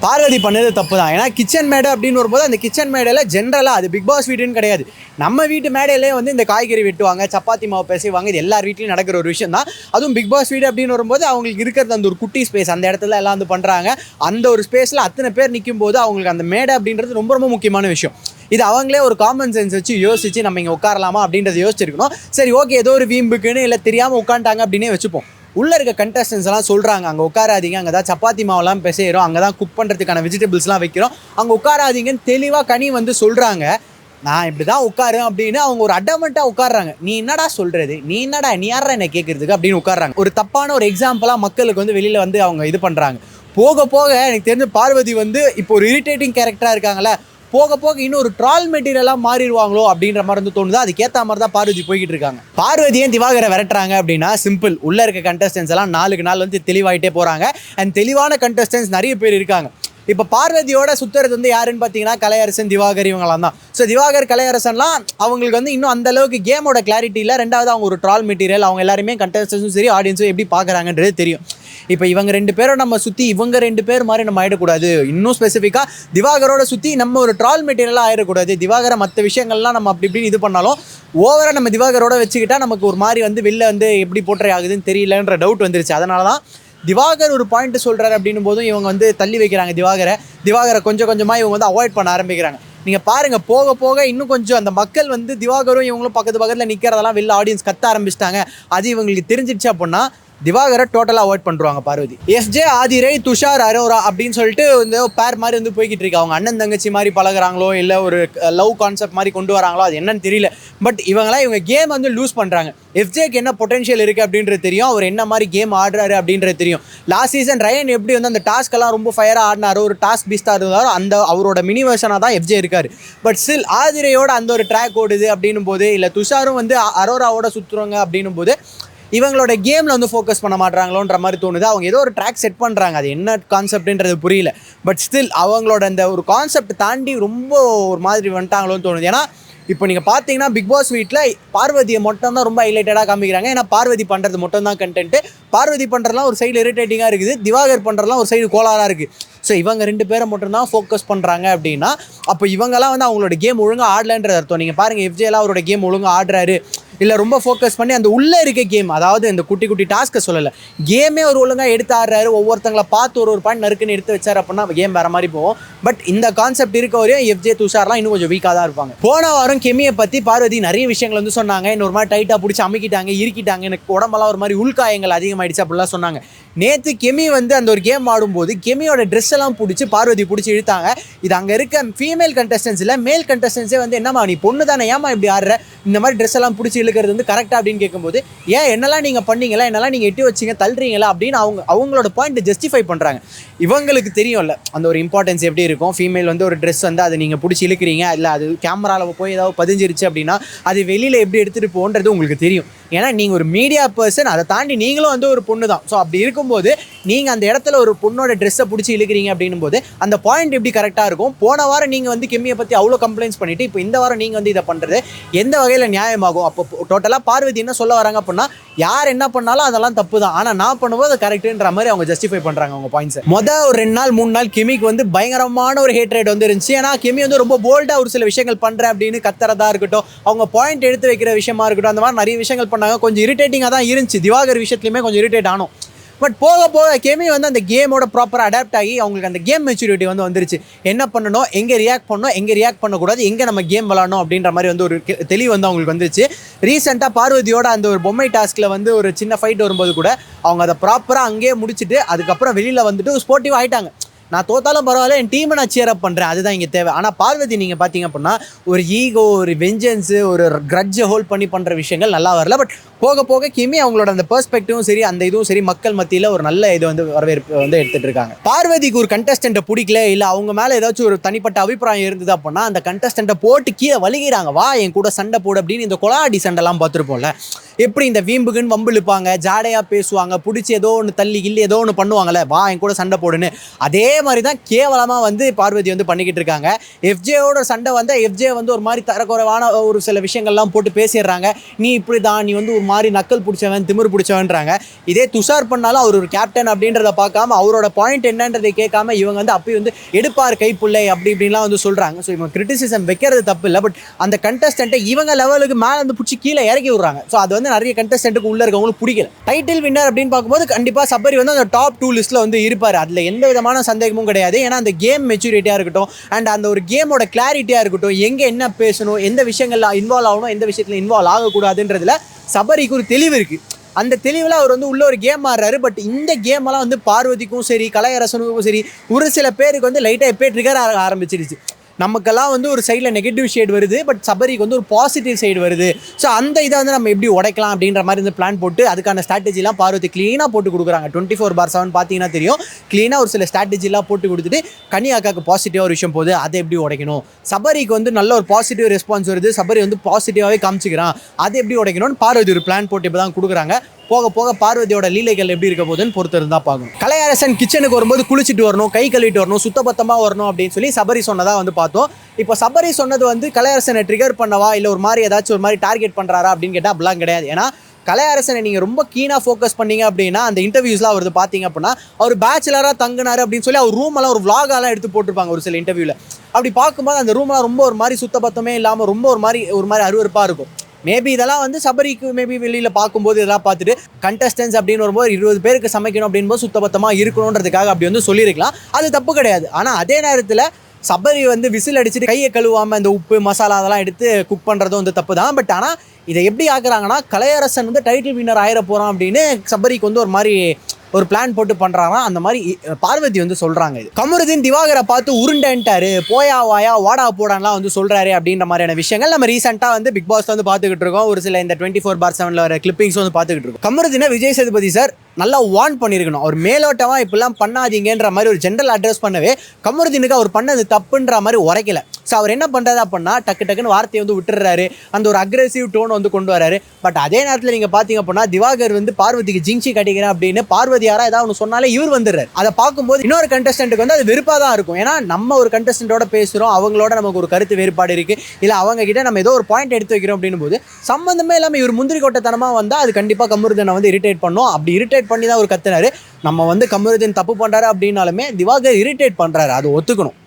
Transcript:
பார்வதி பண்ணது தப்பு தான். ஏன்னா கிச்சன் மேடை அப்படின்னு வரும்போது அந்த கிச்சன் மேடையில் ஜென்ரலாக அது பிக் பாஸ் வீடுன்னு கிடையாது, நம்ம வீட்டு மேடையிலே வந்து இந்த காய்கறி வெட்டுவாங்க, சப்பாத்தி மாவு பேசுவாங்க, இது எல்லார் வீட்லையும் நடக்கிற ஒரு விஷயம் தான். அதுவும் பிக் பாஸ் வீடு அப்படின்னு வரும்போது அவங்களுக்கு இருக்கிறது அந்த ஒரு குட்டி ஸ்பேஸ், அந்த இடத்துல எல்லாம் வந்து பண்ணுறாங்க. அந்த ஒரு ஸ்பேஸில் அத்தனை பேர் நிற்கும் போது அவங்களுக்கு அந்த மேடை அப்படின்றது ரொம்ப ரொம்ப முக்கியமான விஷயம். இது அவங்களே ஒரு காமன் சென்ஸ் வச்சு யோசிச்சு நம்ம இங்கே உட்காரலாமா அப்படின்றத யோசிச்சிருக்கணும். சரி ஓகே, ஏதோ ஒரு வீம்புக்குன்னு இல்லை தெரியாமல் உட்காந்துட்டாங்க அப்படின்னே வச்சுப்போம். உள்ளே இருக்க கண்டஸ்டன்ஸ் எல்லாம் சொல்கிறாங்க அங்கே உட்காராதீங்க, அங்கே தான் சப்பாத்தி மாவெல்லாம் பிசைகிறோம், அங்கே தான் குக் பண்ணுறதுக்கான வெஜிடபிள்ஸ்லாம் வைக்கிறோம், அங்கே உட்காராதீங்கன்னு தெளிவாக கனி வந்து சொல்கிறாங்க. நான் இப்படி தான் உட்காருவேன் அப்படின்னு அவங்க ஒரு அடமெண்ட்டாக உட்காடுறாங்க. நீ என்னடா சொல்கிறது, நீ யாரா என்ன கேட்குறதுக்கு அப்படின்னு உட்காடுறாங்க. ஒரு தப்பான ஒரு எக்ஸாம்பிளாக மக்களுக்கு வந்து வெளியில் வந்து அவங்க இது பண்ணுறாங்க. போக போக எனக்கு தெரிஞ்ச பார்வதி வந்து இப்போ ஒரு இரிட்டேட்டிங் கேரக்டராக இருக்காங்களே, போக போக இன்னும் ஒரு ட்ரால் மெட்டீரியலாக மாறிடுவாங்களோ அப்படின்ற மாதிரி வந்து தோணுது. அதுக்கேற்ற மாதிரி தான் பார்வதி போய்கிட்டு இருக்காங்க. பார்வதியை திவாகரை விரட்டுறாங்க அப்படின்னா சிம்பிள், உள்ளே இருக்க கண்டஸ்டன்ஸ் எல்லாம் நாளுக்கு நாள் வந்து தெளிவாயிட்டே போகிறாங்க. அண்ட் தெளிவான கண்டஸ்டன்ஸ் நிறைய பேர் இருக்காங்க. இப்போ பார்வதியோட சுற்றுறது வந்து யாருன்னு பார்த்தீங்கன்னா கலையரசன், திவாகர், இவங்களாம் தான். ஸோ திவாகர், கலையரசன்லாம் அவங்களுக்கு வந்து இன்னும் அந்த அளவுக்கு கேமோட கிளாரிட்டி இல்லை. ரெண்டாவது அவங்க ஒரு ட்ரால் மெட்டீரியல், அவங்க எல்லாருமே கண்டஸ்டன்ஸும் சரி ஆடியன்ஸும் எப்படி பார்க்குறாங்கன்றது தெரியும். இப்போ இவங்க 2 பேரும் நம்ம சுற்றி இவங்க 2 பேர் மாதிரி நம்ம ஆகிடக்கூடாது. இன்னும் ஸ்பெசிஃபிக்காக திவாகரோட சுற்றி நம்ம ஒரு ட்ரால் மெட்டீரியலாக ஆகிடக்கூடாது. திவாகரை மற்ற விஷயங்கள்லாம் நம்ம அப்படி இப்படின்னு இது பண்ணாலும் ஓவராக நம்ம திவாகரோட வச்சுக்கிட்டா நமக்கு ஒரு மாதிரி வந்து வெளில வந்து எப்படி போட்டுற ஆகுதுன்னு தெரியலன்ற டவுட் வந்துருச்சு. அதனால தான் திவாகர் ஒரு பாயிண்ட் சொல்கிறாரு அப்படின்னும் போதும் இவங்க வந்து தள்ளி வைக்கிறாங்க. திவாகரை கொஞ்சம் கொஞ்சமாக இவங்க வந்து அவாய்ட் பண்ண ஆரம்பிக்கிறாங்க. நீங்கள் பாருங்கள், போக போக இன்னும் கொஞ்சம் அந்த மக்கள் வந்து திவாகரும் இவங்களும் பக்கத்தில் நிற்கிறதெல்லாம் வெளில ஆடியன்ஸ் கத்த ஆரம்பிச்சிட்டாங்க. அது இவங்களுக்கு தெரிஞ்சிடுச்சு அப்படின்னா திவாகரை டோட்டலாக அவாய்ட் பண்ணுறாங்க பார்வதி. எஃப்ஜே, ஆதிரை, துஷார், அரோரா அப்படின்னு சொல்லிட்டு இந்த பேர் மாதிரி வந்து போய்கிட்டு இருக்கு. அவங்க அண்ணன் தங்கச்சி மாதிரி பழகுறாங்களோ இல்லை ஒரு லவ் கான்செப்ட் மாதிரி கொண்டு வராங்களோ அது என்னன்னு தெரியல. பட் இவங்க கேம் வந்து லூஸ் பண்ணுறாங்க. எஃப்ஜேக்கு என்ன பொட்டன்ஷியல் இருக்குது அப்படின்றது தெரியும், அவர் என்ன மாதிரி கேம் ஆடுறாரு அப்படின்றது தெரியும். லாஸ்ட் சீசன் ரயன் எப்படி வந்து அந்த டாஸ்க்கெல்லாம் ரொம்ப ஃபயராக ஆடினாரோ, ஒரு டாஸ்க் பீஸ்டாக இருந்தாரோ, அந்த அவரோட மினி வெர்ஷனாக தான் எஃப்ஜே இருக்கார். பட் ஸ்டில் ஆதிரையோட அந்த ஒரு ட்ராக் ஓடுது அப்படின்னும் போது, இல்லை துஷாரும் வந்து அரோராவோட சுற்றுறாங்க அப்படின்னும் போது இவங்களோட கேமில் வந்து ஃபோக்கஸ் பண்ண மாட்டாங்களோன்ற மாதிரி தோணுது. அவங்க ஏதோ ஒரு ட்ராக் செட் பண்ணுறாங்க, அது என்ன கான்செப்ட்ன்றது புரியல. பட் ஸ்டில் அவங்களோட அந்த ஒரு கான்செப்ட் தாண்டி ரொம்ப ஒரு மாதிரி வந்துட்டாங்களோன்னு தோணுது. ஏன்னா இப்போ நீங்கள் பார்த்தீங்கன்னா பிக் பாஸ் வீட்டில் பார்வதியை மட்டும் தான் ரொம்ப ஹைலைட்டடாக காமிக்கிறாங்க. ஏன்னா பார்வதி பண்ணுறது மட்டும் தான் கண்டென்ட்டு. பார்வதி பண்ணுறதுலாம் ஒரு சைடு இரிட்டேட்டிங்காக இருக்குது, திவாகர் பண்ணுறதுலாம் ஒரு சைடு கோளாறாக இருக்குது. ஸோ இவங்க 2 பேரை மட்டும்தான் ஃபோக்கஸ் பண்ணுறாங்க அப்படின்னா அப்போ இவங்கெல்லாம் வந்து அவங்களோட கேம் ஒழுங்காக ஆடலன்றது அர்த்தம். நீங்கள் பாருங்கள், எஃப்ஜேலாம் அவரோட கேம் ஒழுங்காக ஆடுறாரு, இல்லை ரொம்ப ஃபோக்கஸ் பண்ணி அந்த உள்ளே இருக்க கேம், அதாவது இந்த குட்டி குட்டி டாஸ்க்கை சொல்லலை, கேமே ஒரு ஒழுங்காக எடுத்து ஆடுறாரு. ஒவ்வொருத்தங்களை பார்த்து ஒரு பாயிண்ட் நறுக்குன்னு எடுத்து வச்சார் அப்படின்னா கேம் வேறு மாதிரி போகும். பட் இந்த கான்செப்ட் இருக்க வரையும் எஃப்ஜே, துஷார்லாம் இன்னும் கொஞ்சம் வீக்காக தான் இருப்பாங்க. போன வாரம் கெமியை பற்றி பார்வதி நிறைய விஷயங்கள் வந்து சொன்னாங்க. இன்னொரு மாதிரி டைட்டாக பிடிச்சி அமுக்கிட்டாங்க, இருக்கிட்டாங்க, எனக்கு உடம்பெல்லாம் ஒரு மாதிரி உள்காயங்கள் அதிகமாகிடுச்சு அப்படிலாம் சொன்னாங்க. நேற்று கெமி வந்து அந்த ஒரு கேம் ஆடும்போது கெமியோட ட்ரெஸ் எல்லாம் பிடிச்சி பார்வதி பிடிச்சி இழுத்தாங்க. இது அங்கே இருக்க ஃபீமேல் கண்டஸ்டன்ஸ் இல்லை, மேல் கண்டஸ்டன்ஸே வந்து என்னம்மா நீ பொண்ணு தானே, ஏமா இப்படி ஆடுற, இந்த மாதிரி ட்ரெஸ் எல்லாம் பிடிச்சி இழுக்கிறது வந்து கரெக்டாக அப்படின்னு கேட்கும்போது, ஏன் என்னெல்லாம் நீங்கள் பண்ணீங்களா, என்னெல்லாம் நீங்கள் எட்டி வச்சிங்க தள்ளுறீங்களா அப்படின்னு அவங்களோட பாயிண்ட் ஜஸ்டிஃபை பண்ணுறாங்க. இவங்களுக்கு தெரியும்ல அந்த ஒரு இம்பார்ட்டன்ஸ் எப்படி இருக்கும். ஃபீமேல் வந்து ஒரு ட்ரெஸ் வந்து அதை நீங்கள் பிடிச்சி இழுக்கிறீங்க, இல்லை அது கேமராவில் போய் ஏதாவது பதிஞ்சிருச்சு அப்படின்னா அது வெளியில் எப்படி எடுத்துகிட்டு போன்றது உங்களுக்கு தெரியும். ஏன்னா நீங்கள் ஒரு மீடியா பர்சன், அதை தாண்டி நீங்களும் வந்து ஒரு பொண்ணு தான். ஸோ அப்படி இருக்கும்போது நீங்கள் அந்த இடத்துல ஒரு பொண்ணோட ட்ரெஸ்ஸை பிடிச்சி இழுக்கிறீங்க அப்படின்னும் போது அந்த பாயிண்ட் எப்படி கரெக்டாக இருக்கும். போன வாரம் நீங்கள் வந்து கெமியை பற்றி அவ்வளோ கம்ப்ளைண்ட்ஸ் பண்ணிவிட்டு இப்போ இந்த வாரம் நீங்கள் வந்து இதை பண்ணுறது எந்த வகையில் நியாயமாகும்? அப்போ டோட்டலாக பார்வதி என்ன சொல்ல வராங்க அப்படின்னா, யார் என்ன பண்ணாலும் அதெல்லாம் தப்பு தான், ஆனால் நான் பண்ணும்போது அது கரெக்டுன்ற மாதிரி அவங்க ஜஸ்டிஃபை பண்ணுறாங்க அவங்க பாயிண்ட்ஸை. ஒரு 2 நாள் 3 நாள் கெமிக்கு வந்து பயங்கரமான ஒரு ஹேட் ரேட் வந்து இருந்துச்சு. ஏன்னா கெமி வந்து ரொம்ப போல்டாக ஒரு சில விஷயங்கள் பண்ணுறேன் அப்படின்னு கத்துறதா இருக்கட்டும், அவங்க பாயிண்ட் எடுத்து வைக்கிற விஷயமா இருக்கட்டும், அந்த மாதிரி நிறைய விஷயங்கள் பண்ணாங்க. கொஞ்சம் இரிட்டேட்டிங்காக தான் இருந்துச்சு. திவாகர் விஷயத்துலையுமே கொஞ்சம் இரிட்டேட் ஆனோம். பட் போக போக கெமி வந்து அந்த கேமோட ப்ராப்பராக அடாப்ட் ஆகி அவங்களுக்கு அந்த கேம் மெச்சூரிட்டி வந்து வந்துருச்சு. என்ன பண்ணணும், எங்கே ரியாக்ட் பண்ணணும், எங்கே ரியாக்ட் பண்ணக்கூடாது, எங்கே நம்ம கேம் விளாடணும் அப்படின்ற மாதிரி வந்து ஒரு தெளிவு வந்து அவங்களுக்கு வந்துருச்சு. ரீசெண்டாக பார்வதியோட அந்த ஒரு பொம்மை டாஸ்கில் வந்து ஒரு சின்ன ஃபைட் வரும்போது கூட அவங்க அதை ப்ராப்பராக அங்கேயே முடிச்சுட்டு அதுக்கப்புறம் வெளியில் வந்துட்டு ஸ்போர்ட்டிவ் ஆகிட்டாங்க. நான் தோத்தாலும் பரவாயில்ல, என் டீமை நான் சேர் அப் பண்ணுறேன், அதுதான் இங்கே தேவை. ஆனால் பார்வதி நீங்கள் பார்த்தீங்க அப்படின்னா ஒரு ஈகோ, ஒரு வெஞ்சன்ஸு, ஒரு கிரட்ஜை ஹோல்ட் பண்ணி பண்ணுற விஷயங்கள் நல்லா வரல. பட் போக போக கெமி அவங்களோட அந்த பெர்ஸ்பெக்டிவும் சரி, அந்த இதுவும் சரி, மக்கள் மத்தியில் ஒரு நல்ல இது வந்து வரவேற்பு வந்து எடுத்துகிட்டு இருக்காங்க. பார்வதிக்கு ஒரு கண்டஸ்டண்ட்டை பிடிக்கல, இல்லை அவங்க மேலே ஏதாச்சும் ஒரு தனிப்பட்ட அபிப்பிராயம் இருந்தது அப்படின்னா அந்த கண்டஸ்டண்ட்டை போட்டு கீழே வலிக்கிறாங்க. வா என் கூட சண்டை போடு அப்படின்னு இந்த கொலாடி சண்டைலாம் பார்த்துருப்போம்ல, எப்படி இந்த வீம்புக்குன்னு வம்பிழுப்பாங்க, ஜாடையாக பேசுவாங்க, பிடிச்சி ஏதோ ஒன்று தள்ளி இல்லை ஏதோ ஒன்று பண்ணுவாங்கள்ல, வா என் கூட சண்டை போடுன்னு, அதே மாதிரி தான் கேவலமாக வந்து பார்வதி வந்து பண்ணிக்கிட்டு இருக்காங்க. எஃப்ஜேவோட சண்டை வந்து எஃப்ஜே வந்து ஒரு மாதிரி தரக்குறைவான ஒரு சில விஷயங்கள்லாம் போட்டு பேசிடுறாங்க. நீ இப்படி தான், நீ வந்து ஒரு மாதிரி நக்கல் பிடிச்சவன் திமிர் பிடிச்சவன்றாங்க. இதே துஷார் பண்ணாலும் அவர் ஒரு கேப்டன் அப்படின்றத பார்க்காம அவரோட பாயிண்ட் என்னன்றதை கேட்காம இவங்க வந்து அப்பயும் வந்து எடுப்பார் கைப்புள்ளை அப்படி இப்படின்லாம் வந்து சொல்கிறாங்க. ஸோ இவங்க கிரிட்டிசிசம் வைக்கிறது தப்பு இல்லை, பட் அந்த கண்டஸ்டண்ட்டை இவங்க லெவலுக்கு மேலே வந்து பிடிச்சி கீழே இறக்கி விட்றாங்க. ஸோ அது வந்து நிறைய கண்டஸ்டண்ட்டுக்கு உள்ளே இருக்கவங்களுக்கு பிடிக்கல. டைட்டில் வின்னர் அப்படின்னு பார்க்கும்போது கண்டிப்பாக சபரி வந்து அந்த டாப் 2 லிஸ்ட்டில் வந்து இருப்பார். அதில் எந்த விதமான சந்தேகமும் கிடையாது. ஏன்னா அந்த கேம் மெச்சூரிட்டியாக இருக்கட்டும் அண்ட் அந்த ஒரு கேமோட கிளாரிட்டியாக இருக்கட்டும், எங்கே என்ன பேசணும், எந்த விஷயங்கள்ல இன்வால்வ் ஆகணும், எந்த விஷயத்தில் இன்வால்வ் ஆகக்கூடாதுன்றதுல சபரிக்கு ஒரு தெளிவு இருக்குது. அந்த தெளிவில் அவர் வந்து உள்ள ஒரு கேம் ஆடுறாரு. பட் இந்த கேமெல்லாம் வந்து பார்வதிக்கும் சரி கலையரசனுக்கும் சரி ஒரு சில பேருக்கு வந்து லைட்டாக எப்போ ட்ரிகர் ஆரம்பிச்சிருச்சு. நமக்கெல்லாம் வந்து ஒரு சைடில் நெகட்டிவ் ஷேட் வருது, பட் சபரிக்கு வந்து ஒரு பாசிட்டிவ் சைடு வருது. ஸோ அந்த இதை வந்து நம்ம எப்படி உடைக்கலாம் அப்படின்ற மாதிரி வந்து பிளான் போட்டு அதுக்கான ஸ்ட்ராட்டஜிலாம் பார்வதி க்ளீனாக போட்டு கொடுக்குறாங்க. 24/7 பார்த்தீங்கன்னா தெரியும், க்ளீனாக ஒரு சில ஸ்ட்ராட்டஜிலாம் போட்டு கொடுத்துட்டு கன்னியாக்காக்கு பாசிட்டிவாக ஒரு விஷயம் போகுது, அதை எப்படி உடைக்கணும். சபரிக்கு வந்து நல்ல ஒரு பாசிட்டிவ் ரெஸ்பான்ஸ் வருது, சபரி வந்து பாசிட்டிவாகவே காமிச்சிக்கிறான், அதை எப்படி உடைக்கணும்னு பார்வதி ஒரு பிளான் போட்டு இப்போ தான் கொடுக்குறாங்க. போக போக பார்வதியோட லீலைகள் எப்படி இருக்க போகுதுன்னு பொறுத்து இருந்தால் பார்க்கணும். கலையரசன் கிச்சனுக்கு வரும்போது குளிச்சுட்டு வரணும், கை கழுவிட்டு வரணும், சுத்தபத்தமாக வரணும் அப்படின்னு சொல்லி சபரி சொன்னதாக வந்து பார்த்தோம். இப்போ சபரி சொன்னது வந்து கலையரசனை ட்ரிகர் பண்ணவா இல்லை ஒரு மாதிரி ஏதாச்சும் ஒரு மாதிரி டார்கெட் பண்ணுறாரா அப்படின்னு கேட்டால் அப்படிலாம் கிடையாது. ஏன்னா கலையரசனை நீங்கள் ரொம்ப கீனாக ஃபோக்கஸ் பண்ணீங்க அப்படின்னா அந்த இன்டர்வியூஸ்லாம் அவர் பார்த்தீங்க அப்படின்னா அவர் பேச்சுலராக தங்கினார் அப்படின்னு சொல்லி அவர் ரூமெல்லாம் ஒரு vlog-ஆலாம் எடுத்து போட்டிருப்பாங்க ஒரு சில இன்டர்வியூவில். அப்படி பார்க்கும்போது அந்த ரூமெல்லாம் ரொம்ப ஒரு மாதிரி சுத்தபத்தமே இல்லாமல் ரொம்ப ஒரு மாதிரி அருவருப்பாக இருக்கும். மேபி இதெல்லாம் வந்து சபரிக்கு மேபி வெளியில் பார்க்கும்போது இதெல்லாம் பார்த்துட்டு கண்டஸ்டன்ஸ் அப்படின்னு வரும்போது 20 பேருக்கு சமைக்கணும் அப்படின்போது சுத்தபத்தமாக இருக்கணுன்றதுக்காக அப்படி வந்து சொல்லியிருக்கலாம், அது தப்பு கிடையாது. ஆனால் அதே நேரத்தில் சபரி வந்து விசில் அடிச்சுட்டு கையை கழுவாமல் இந்த உப்பு மசாலா அதெல்லாம் எடுத்து குக் பண்ணுறதும் வந்து தப்பு தான். பட் ஆனால் இதை எப்படி ஆக்குறாங்கன்னா கலையரசன் வந்து டைட்டில் வின்னர் ஆயிட போகிறான் அப்படின்னு சபரிக்கு வந்து ஒரு மாதிரி ஒரு பிளான் போட்டு பண்ணுறாங்க. அந்த மாதிரி பார்வதி வந்து சொல்கிறாங்க. இது கமருதீன் திவாகரை பார்த்து உருண்டன்ட்டாரு, போயா வாயா வாடா போடான்லாம் வந்து சொல்கிறாரு அப்படின்ற மாதிரியான விஷயங்கள் நம்ம ரீசெண்டாக வந்து பிக் பாஸ் வந்து பார்த்துக்கிட்டு இருக்கோம். ஒரு சில இந்த 24/7 வர கிளிப்பிங்ஸ் வந்து பார்த்துக்கிட்டு இருக்கோம். கமருதீனை விஜய் சேதுபதி சார் நல்லா வார்ன் பண்ணியிருக்கணும். அவர் மேலோட்டமாக இப்படிலாம் பண்ணாதீங்கன்ற மாதிரி ஒரு ஜென்ரல் அட்ரஸ் பண்ணவே கமருதீனுக்கு அவர் பண்ணது தப்புன்ற மாதிரி உரைக்கல. ஸோ அவர் என்ன பண்ணுறாரு அப்படின்னா டக்குன்னு வார்த்தையை வந்து விட்டுறாரு, அந்த ஒரு அக்ரெசிவ் டோன் வந்து கொண்டு வராரு. பட் அதே நேரத்தில் நீங்கள் பார்த்தீங்க அப்படின்னா திவாகர் வந்து பார்வதிக்கு ஜிங்சி கட்டிக்கிறேன் அப்படின்னு பார்வதி யாரா ஏதாவது ஒன்று சொன்னாலே இவர் வந்துடுறாரு. அதை பார்க்கும்போது இன்னொரு கண்டஸ்டன்ட்டுக்கு வந்து அது வெறுப்பாக தான் இருக்கும். ஏன்னா நம்ம ஒரு கண்டஸ்டன்ட்டோட பேசுகிறோம், அவங்களோட நமக்கு ஒரு கருத்து வேறுபாடு இருக்குது, இல்லை அவங்க கிட்ட நம்ம ஏதோ ஒரு பாயிண்ட் எடுத்து வைக்கிறோம் அப்படின்னும் போது சம்மந்தமே இல்லாமல் இவர் முந்திரி கொட்டத்தனமாக வந்தால் அது கண்டிப்பாக கமருதீனை வந்து இரிட்டேட் பண்ணும். அப்படி இரிட்டேட் பண்ணி தான் ஒரு கத்துனாரு. நம்ம வந்து கமருதீன் தப்பு பண்ணுறாரு அப்படின்னாலுமே திவாகர் இரிட்டேட் பண்ணுறாரு, அது ஒத்துக்கணும்.